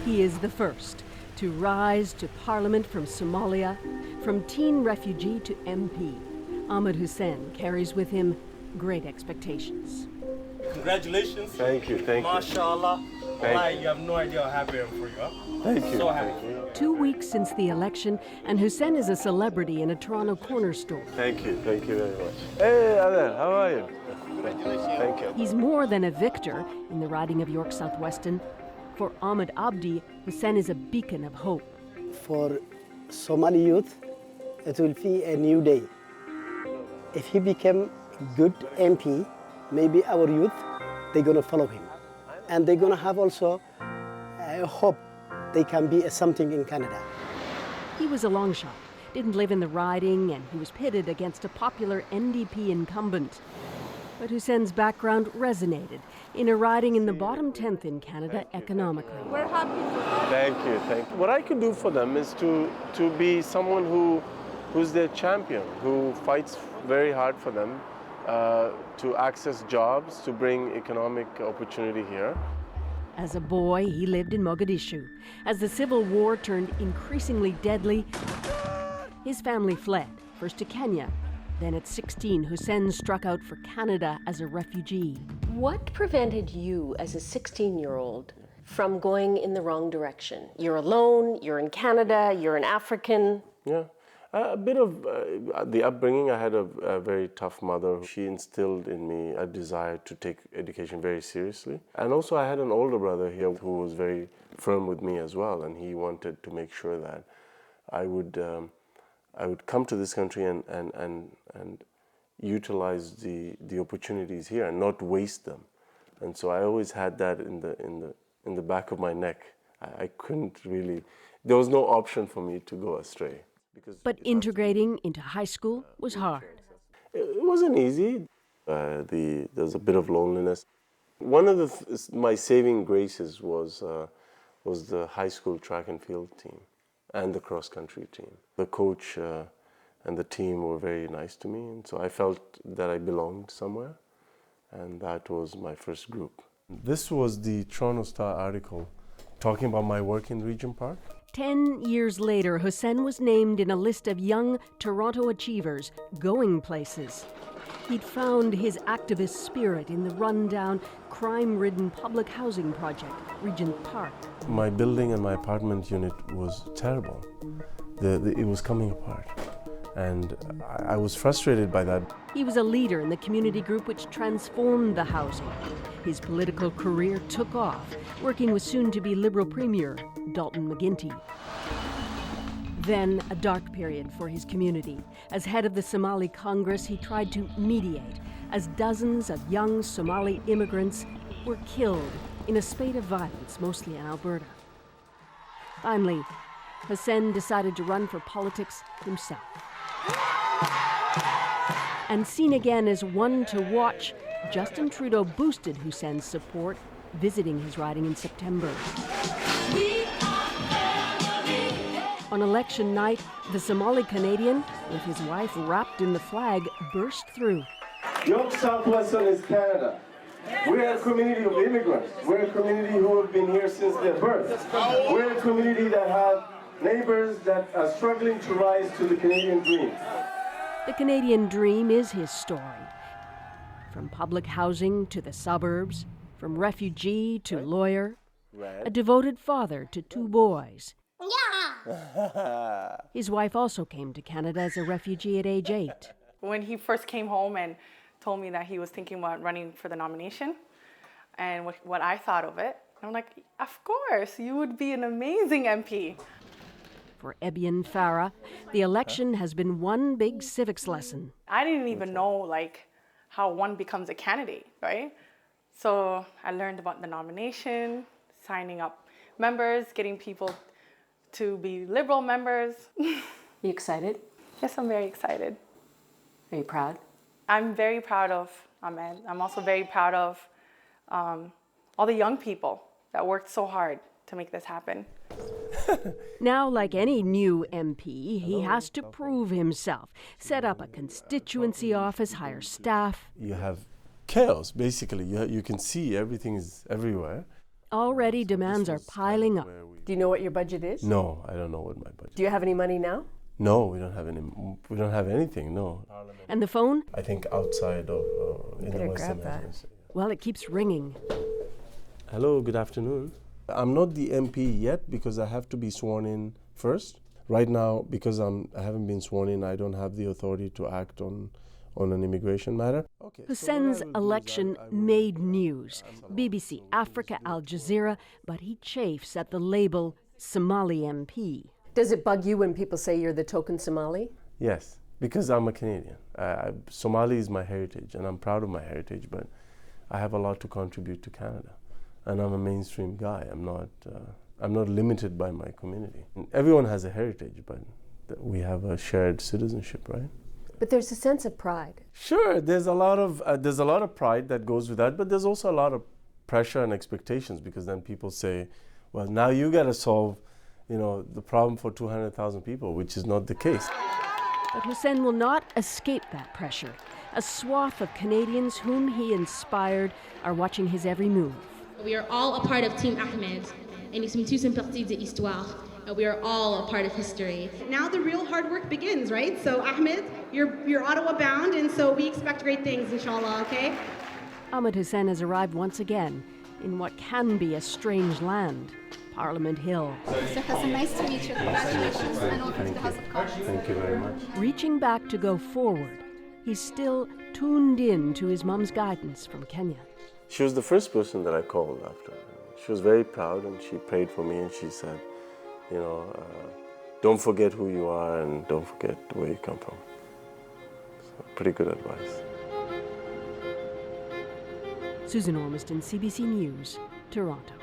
He is the first to rise to parliament from Somalia, from teen refugee to MP. Ahmed Hussen carries with him great expectations. Congratulations. Thank you, thank you. MashaAllah. Wallahi, you have no idea how happy I am for you. Huh? Thank you. So happy. 2 weeks since the election, and Hussen is a celebrity in a Toronto corner store. Thank you very much. Hey, Adel, how are you? Thank you. He's more than a victor in the riding of York Southwestern. For Ahmed Abdi, Hussen is a beacon of hope. For Somali youth, it will be a new day. If he become good MP, maybe our youth, they're going to follow him. And they're going to have also hope they can be something in Canada. He was a long shot, didn't live in the riding, and he was pitted against a popular NDP incumbent. But Hussen's background resonated in a riding in the bottom 10th in Canada economically. We're happy for that. Thank you. What I can do for them is to be someone who's their champion, who fights very hard for them to access jobs, to bring economic opportunity here. As a boy, he lived in Mogadishu. As the civil war turned increasingly deadly, his family fled, first to Kenya. Then at 16, Hussen struck out for Canada as a refugee. What prevented you as a 16-year-old from going in the wrong direction? You're alone, you're in Canada, you're an African. Yeah, a bit of the upbringing. I had a very tough mother. She instilled in me a desire to take education very seriously. And also I had an older brother here who was very firm with me as well, and he wanted to make sure that I would come to this country and utilize the opportunities here and not waste them. And so I always had that in the back of my neck. I couldn't really. There was no option for me to go astray. But integrating into high school was hard. It wasn't easy. There's a bit of loneliness. One of my saving graces was the high school track and field team and the cross country team. The coach and the team were very nice to me, and so I felt that I belonged somewhere, and that was my first group. This was the Toronto Star article talking about my work in Regent Park. 10 years later, Hussen was named in a list of young Toronto achievers going places. He'd found his activist spirit in the rundown, crime-ridden public housing project, Regent Park. My building and my apartment unit was terrible. It was coming apart. And I was frustrated by that. He was a leader in the community group which transformed the housing. His political career took off, working with soon-to-be Liberal Premier Dalton McGuinty. Then a dark period for his community. As head of the Somali Congress, he tried to mediate as dozens of young Somali immigrants were killed in a spate of violence, mostly in Alberta. Finally, Hussen decided to run for politics himself. And seen again as one to watch, Justin Trudeau boosted Hussen's support, visiting his riding in September. On election night, the Somali Canadian, with his wife wrapped in the flag, burst through. York Southwestern is Canada. We're a community of immigrants. We're a community who have been here since their birth. We're a community that have neighbors that are struggling to rise to the Canadian dream. The Canadian dream is his story. From public housing to the suburbs, from refugee to lawyer, a devoted father to 2 boys. His wife also came to Canada as a refugee at age 8. When he first came home and told me that he was thinking about running for the nomination and what I thought of it, I'm like, of course, you would be an amazing MP. For Ebian Farah, the election has been one big civics lesson. I didn't even know how one becomes a candidate, right? So I learned about the nomination, signing up members, getting people to be Liberal members. You excited? Yes, I'm very excited. Are you proud? I'm very proud of Ahmed. I'm also very proud of all the young people that worked so hard to make this happen. Now, like any new MP, he has to prove himself, set up a constituency office, hire staff. You have chaos, basically. You can see everything is everywhere. Already demands are piling up. Do you know what your budget is? No, I don't know what my budget. Do you have any money now? No, we don't have any. We don't have anything. No. And the phone? I think outside of in the Better Western grab that. Hemisphere. Well, it keeps ringing. Hello, good afternoon. I'm not the MP yet because I have to be sworn in first. Right now, because I haven't been sworn in, I don't have the authority to act on an immigration matter. Okay, Hussein's election made news. BBC, Africa, Al Jazeera, but he chafes at the label Somali MP. Does it bug you when people say you're the token Somali? Yes, because I'm a Canadian. Somali is my heritage, and I'm proud of my heritage, but I have a lot to contribute to Canada. And I'm a mainstream guy. I'm not limited by my community. Everyone has a heritage, but we have a shared citizenship, right? But there's a sense of pride. Sure, there's a lot of pride that goes with that, but there's also a lot of pressure and expectations, because then people say, well, now you got to solve, the problem for 200,000 people, which is not the case. But Hussein will not escape that pressure. A swath of Canadians whom he inspired are watching his every move. We are all a part of Team Ahmed, et nous sommes tous une partie de l'histoire. We are all a part of history. Now the real hard work begins, right? So Ahmed, you're Ottawa bound, and so we expect great things, inshallah, okay? Ahmed Hussen has arrived once again in what can be a strange land, Parliament Hill. Mr. Hussen, nice to meet you. Congratulations and welcome to the House of Commons. Thank you very much. Reaching back to go forward, he's still tuned in to his mum's guidance from Kenya. She was the first person that I called after. She was very proud, and she prayed for me, and she said, don't forget who you are and don't forget where you come from. So, pretty good advice. Susan Ormiston, CBC News, Toronto.